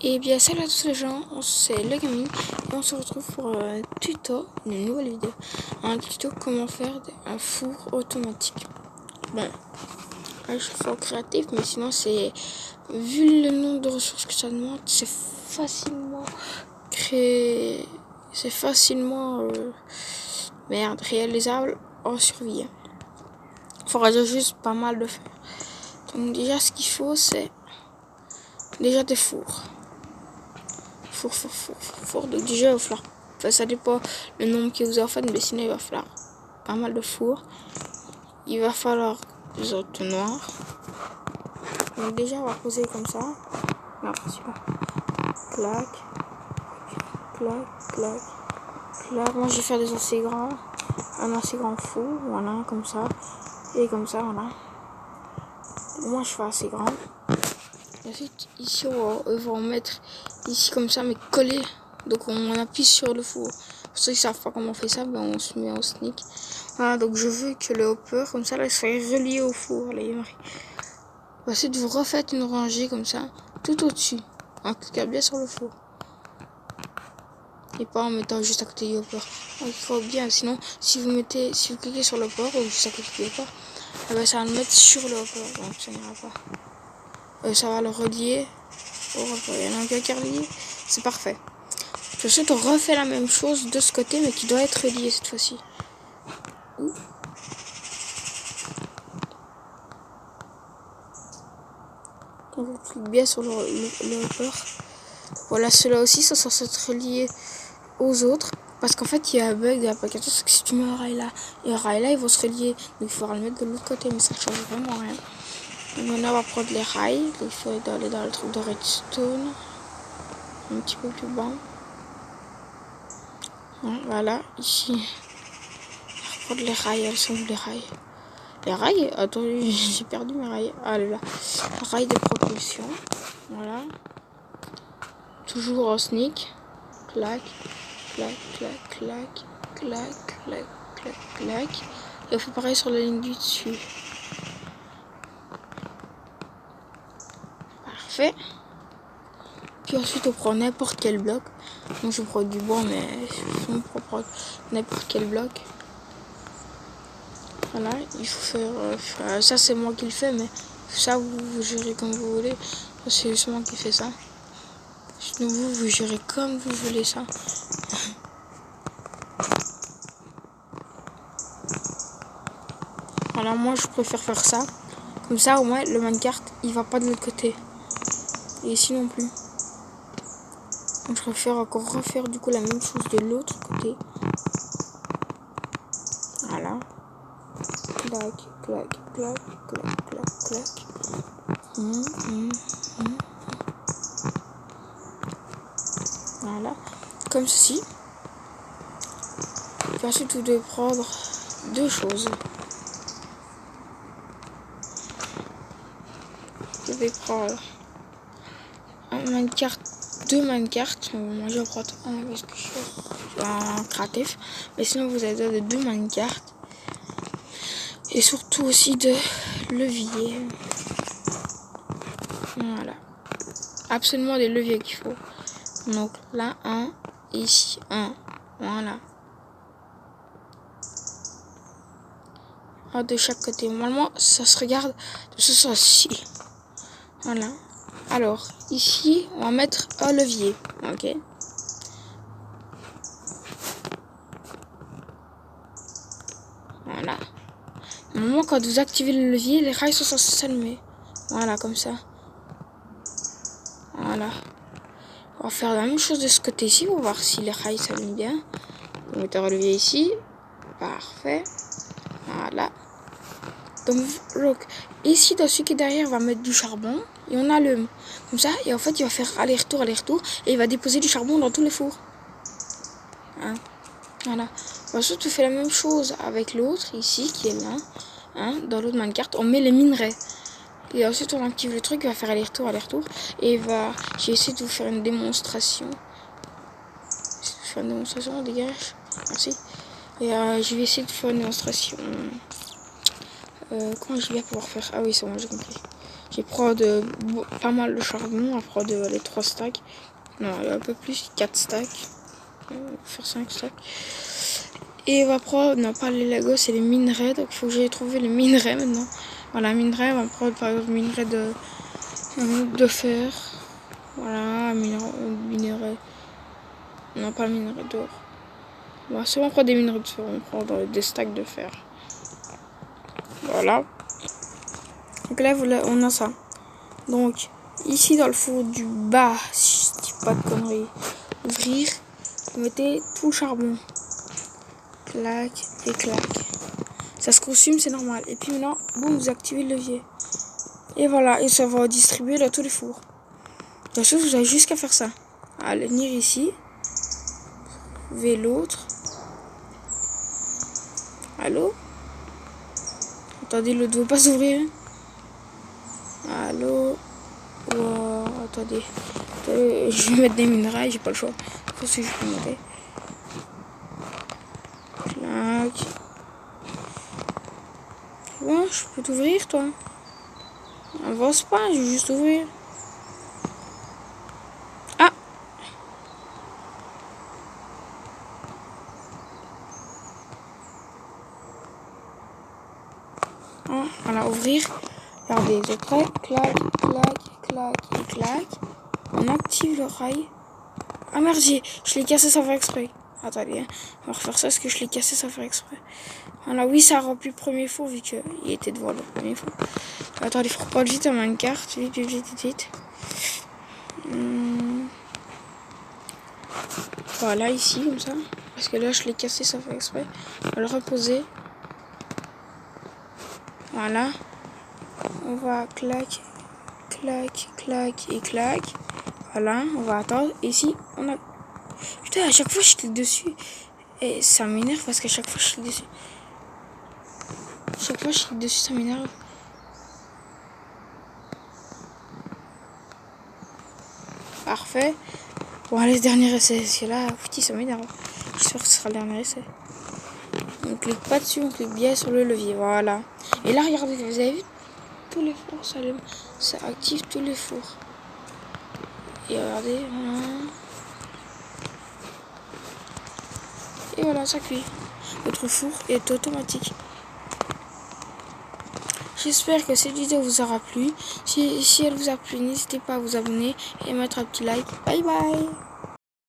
Et bien salut à tous les gens, c'est le gaming et on se retrouve pour un tuto, une nouvelle vidéo. Un tuto comment faire un four automatique. Bon, là je suis fort créatif, mais sinon c'est, vu le nombre de ressources que ça demande, c'est facilement créé, c'est facilement réalisable en survie. Il faudra juste pas mal de fer. Donc déjà ce qu'il faut c'est déjà des fours. Four. Donc déjà il va falloir, enfin, ça dépend le nombre que vous en faites, mais sinon il va falloir pas mal de fours. Il va falloir des entonnoirs. Donc déjà on va poser comme ça. Non, c'est pas. Clac, clac, clac, clac. Moi je vais faire des assez grands, un assez grand four, voilà, comme ça. Et comme ça, voilà. Moi je fais assez grand. Et ensuite ici on va en mettre ici comme ça, mais collé. Donc on appuie sur le four. Pour ceux qui savent pas comment on fait ça, ben on se met en sneak. Voilà, donc je veux que le hopper comme ça là soit relié au four. Là, ensuite vous refaites une rangée comme ça, tout au-dessus, en cliquant bien sur le four. Et pas en mettant juste à côté du hopper. Il faut bien, sinon si vous cliquez sur le hopper ou juste à côté du hopper, eh ben, ça va le mettre sur le hopper, donc ça n'ira pas. Ça va le relier au hopper. Il y en a un qui est relié, c'est parfait. Ensuite on refait la même chose de ce côté, mais qui doit être relié cette fois-ci. On clique bien sur le hopper. Voilà, ceux-là aussi, ça censé être relié aux autres. Parce qu'en fait, il y a un bug de l'application, c'est que si tu mets un rail là et un rail là, ils vont se relier. Donc il faudra le mettre de l'autre côté, mais ça ne change vraiment rien. Donc maintenant, on va prendre les rails. Donc, il faut aller dans le truc de redstone. Un petit peu plus bas. Voilà, ici. On va prendre les rails, elles sont où les rails? Les rails? Attends, j'ai perdu mes rails. Ah là là. Rails de propulsion. Voilà. Toujours en sneak. Clac, clac, clac, clac, clac, clac, clac, clac. Et on fait pareil sur la ligne du dessus. Parfait. Puis ensuite on prend n'importe quel bloc. Moi je prends du bois, mais on peut prendre n'importe quel bloc. Voilà, il faut faire ça, c'est moi qui le fais, mais ça vous gérez comme vous voulez. C'est juste moi qui fais ça. Sinon vous gérez comme vous voulez ça. Voilà, moi je préfère faire ça. Comme ça au moins le minecart il va pas de l'autre côté. Et ici non plus. Donc je préfère encore refaire du coup la même chose de l'autre côté. Voilà. Clac, clac, clac, clac, clac, clac. Voilà. Comme ceci. Puis ensuite vous devez prendre deux choses. Vous devez prendre un minecart, deux minecarts. Moi je vais prendre un parce que je suis en créatif. Mais sinon vous avez besoin de deux minecarts. Et surtout aussi de leviers. Voilà. Absolument des leviers qu'il faut. Donc là, un. Et ici, un. Voilà. De chaque côté. Normalement, ça se regarde de ce sens-ci. Voilà. Alors, ici, on va mettre un levier. Ok. Voilà. Normalement, quand vous activez le levier, les rails sont censés s'allumer. Voilà, comme ça. Voilà. On va faire la même chose de ce côté-ci pour voir si les rails s'allument bien. On va mettre un levier ici. Parfait. Voilà. Donc ici, dans celui qui est derrière, on va mettre du charbon. Et on allume. Comme ça. Et en fait, il va faire aller-retour, aller-retour. Et il va déposer du charbon dans tous les fours. Hein. Voilà. Ensuite, on fait la même chose avec l'autre, ici, qui est là. Hein. Dans l'autre minecart, on met les minerais. Et ensuite, on active le truc, il va faire aller-retour, aller-retour. Et j'ai essayé de vous faire une démonstration. On dégage. Merci. Et je vais essayer de faire une démonstration. Comment je vais pouvoir faire? Ah oui, c'est bon, j'ai compris. Je qui prend pas mal de charbon, après les 3 stacks. Non, il y a un peu plus, 4 stacks. Faire 5 stacks. Et on va prendre, non pas les Legos, c'est les minerais. Donc il faut que j'aille trouver les minerais maintenant. Voilà, minerais, on va prendre par exemple minerais de fer. Voilà, minerais. Non, pas minerais d'or. On va seulement prendre des minerais de fer, on va prendre des stacks de fer. Voilà. Donc là, on a ça. Donc, ici dans le four du bas, si je dis pas de conneries, ouvrir, vous mettez tout le charbon. Clac et clac. Ça se consume, c'est normal. Et puis maintenant, boum, vous activez le levier. Et voilà, et ça va distribuer dans tous les fours. Bien sûr, vous avez juste qu'à faire ça. Allez, venir ici. Trouver l'autre. Allô? Attendez, l'autre ne veut pas s'ouvrir. Allô? Oh, attendez. Je vais mettre des minerais, j'ai pas le choix. Faut que je peux mettre. Clac. Bon, je peux t'ouvrir, toi. Avance pas, je vais juste ouvrir. Ah! Ah, voilà, ouvrir. Regardez, je prends, clac, clac, clac et clac. On active le rail. Ah merde, je l'ai cassé sans faire exprès. Attendez, hein. On va refaire ça parce que je l'ai cassé sans faire exprès. Voilà, oui, ça a rempli le premier four vu qu'il était devant le premier four. Attendez, il faut reprendre vite en une carte. Vite, vite, vite, vite. Voilà, ici, comme ça. Parce que là, je l'ai cassé sans faire exprès. On va le reposer. Voilà. On va clac, clac, clac et clac. Voilà, on va attendre. Et ici, on a... Putain, à chaque fois, je clique dessus. Et ça m'énerve parce qu'à chaque fois, je clique dessus. Chaque fois, je clique dessus, ça m'énerve. Parfait. Bon, allez, dernier essai. Parce que là, putain, ça m'énerve. J'espère que ce sera le dernier essai. On clique pas dessus, on clique bien sur le levier. Voilà. Et là, regardez, vous avez vu tous les fours, ça active tous les fours. Et regardez, voilà. Et voilà, ça cuit. Votre four est automatique. J'espère que cette vidéo vous aura plu. Si elle vous a plu, n'hésitez pas à vous abonner et mettre un petit like. Bye bye.